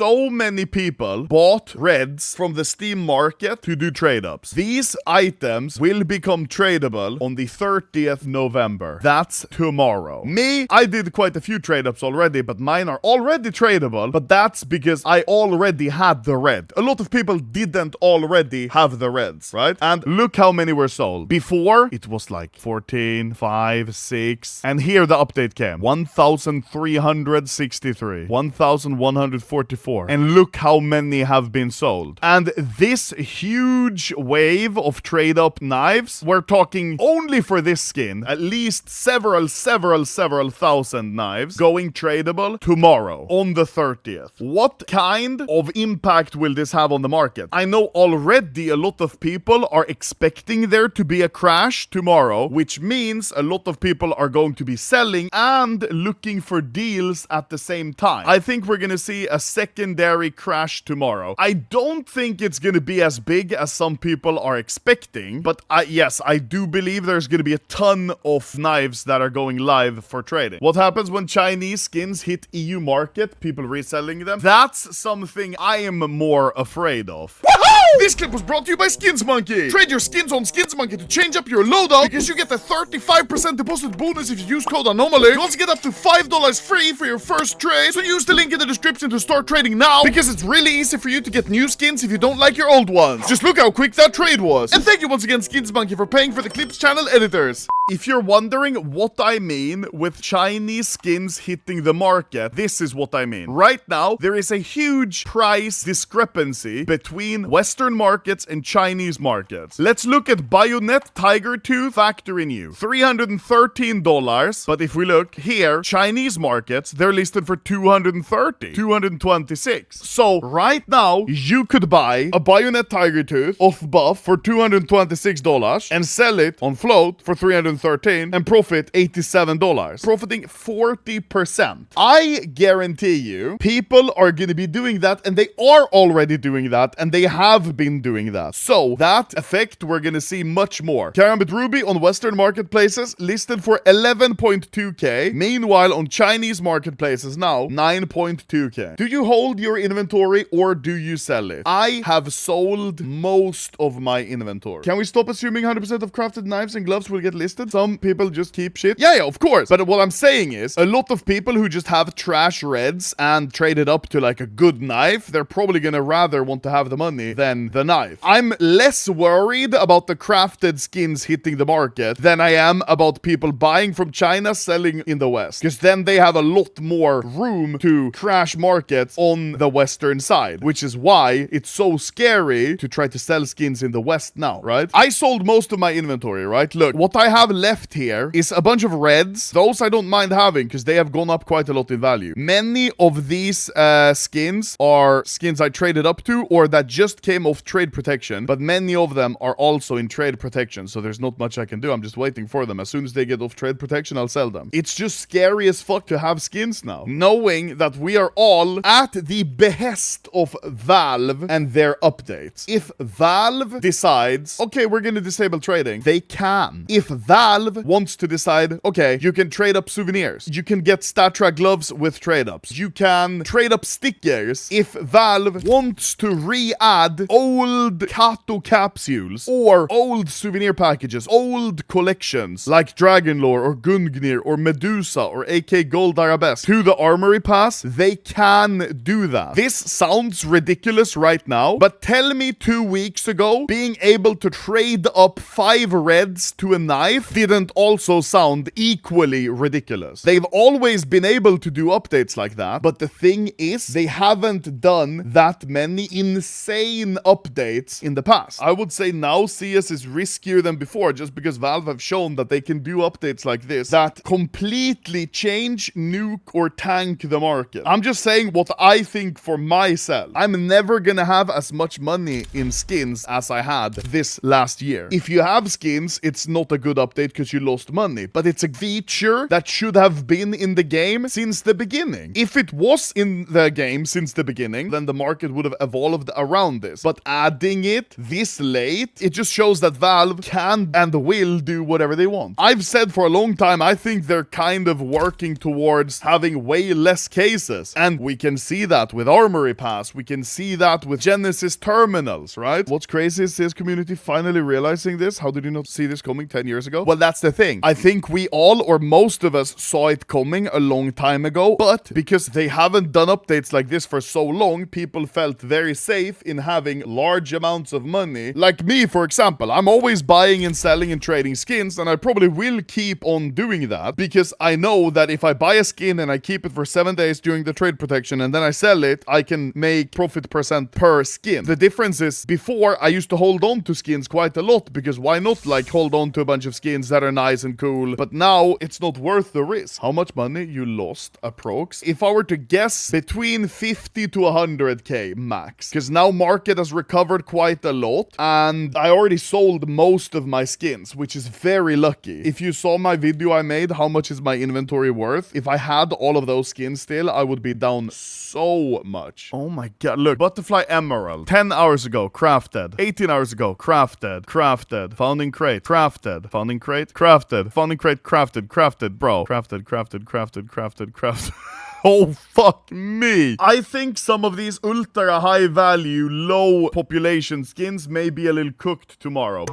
so many people bought reds from the Steam market to do trade-ups. These items will become tradable on the 30th November. That's tomorrow. Me, I did quite a few trade-ups already, but mine are already tradable, but that's because I already had the red. A lot of people didn't already have the reds, right? And look how many were sold. Before, it was like 14, 5, 6, and here the update came. 1,363, 1,144, and look how many have been sold. And this huge wave of trade-up knives, we're talking only for this skin, at least several thousand knives going tradable tomorrow on the 30th. What kind of impact will this have on the market? I know already a lot of people are expecting there to be a crash tomorrow, which means a lot of people are going to be selling and looking for deals at the same time. I think we're gonna see a secondary crash tomorrow. I don't think it's gonna be as big as some people are expecting, but yes, I do believe there's gonna be a ton of knives that are going live for trading. What happens when Chinese skins hit EU market, people reselling them? That's something I am more afraid of. This clip was brought to you by Skins Monkey. Trade your skins on Skins Monkey to change up your loadout because you get a 35% deposit bonus if you use code Anomaly. You also get up to $5 free for your first trade, so use the link in the description to start trading now because it's really easy for you to get new skins if you don't like your old ones. Just look how quick that trade was. And thank you once again, Skins Monkey, for paying for the clip's channel editors. If you're wondering what I mean with Chinese skins hitting the market, this is what I mean. Right now, there is a huge price discrepancy between Western markets and Chinese markets. Let's look at Bayonet Tiger Tooth Factory New. $313, but if we look here, Chinese markets, they're listed for $230, $226. So right now, you could buy a Bayonet Tiger Tooth off buff for $226 and sell it on float for $313 and profit $87, profiting 40%. I guarantee you, people are going to be doing that, and they are already doing that, and they have been doing that. So that effect we're going to see much more. Karambit Ruby on Western marketplaces listed for 11.2k. Meanwhile, on Chinese marketplaces now, 9.2k. Do you hold your inventory or do you sell it? I have sold most of my inventory. Can we stop assuming 100% of crafted knives and gloves will get listed? Some people just keep shit. Yeah, of course. But what I'm saying is, a lot of people who just have trash reds and trade it up to like a good knife, they're probably gonna rather want to have the money than the knife. I'm less worried about the crafted skins hitting the market than I am about people buying from China, selling in the West. Because then they have a lot more room to crash markets on the Western side, which is why it's so scary to try to sell skins in the West now, right? I sold most of my inventory, right? Look, what I have left here is a bunch of reds. Those I don't mind having because they have gone up quite a lot in value. Many of these skins are skins I traded up to or that just came off trade protection, but many of them are also in trade protection, so there's not much I can do. I'm just waiting for them. As soon as they get off trade protection, I'll sell them. It's just scary as fuck to have skins now, knowing that we are all at the behest of Valve and their updates. If Valve decides, okay, we're gonna disable trading, they can. If Valve wants to decide, okay, you can trade up souvenirs, you can get Statra gloves with trade-ups, you can trade up stickers. If Valve wants to re-add old Kato capsules or old souvenir packages, old collections like Dragonlore or Gungnir or Medusa or AK Gold Arabesque to the Armory Pass, they can do that. This sounds ridiculous right now, but tell me 2 weeks ago, being able to trade up 5 reds to a knife didn't also sound equally ridiculous. They've always been able to do updates like that, but the thing is, they haven't done that many insane updates in the past. I would say now CS is riskier than before just because Valve have shown that they can do updates like this that completely change, nuke, or tank the market. I'm just saying what I think for myself. I'm never gonna have as much money in skins as I had this last year. If you have skins, it's not a good update because you lost money, but it's a feature that should have been in the game since the beginning. If it was in the game since the beginning, then the market would have evolved around this. but adding it this late, it just shows that Valve can and will do whatever they want. I've said for a long time, I think they're kind of working towards having way less cases, and we can see that with Armory Pass, we can see that with Genesis terminals, right? What's crazy is this community finally realizing this. How did you not see this coming 10 years ago? Well, that's the thing. I think we all, or most of us, saw it coming a long time ago, but because they haven't done updates like this for so long, people felt very safe in having large amounts of money. Like me, for example, I'm always buying and selling and trading skins, and I probably will keep on doing that because I know that if I buy a skin and I keep it for 7 days during the trade protection and then I sell it, I can make profit percent per skin. The difference is, before I used to hold on to skins quite a lot because why not like hold on to a bunch of skins that are nice and cool, but now it's not worth the risk. How much money you lost approx? If I were to guess, between 50 to 100k max, because now market has recovered quite a lot and I already sold most of my skins, which is very lucky. If you saw my video I made, how much is my inventory worth? If I had all of those skins still, I would be down so much. Oh my god, look, butterfly emerald, 10 hours ago, crafted, 18 hours ago, crafted, founding crate, crafted, founding crate, crafted, founding crate, crafted, bro, crafted. Oh, fuck me. I think some of these ultra high value, low population skins may be a little cooked tomorrow.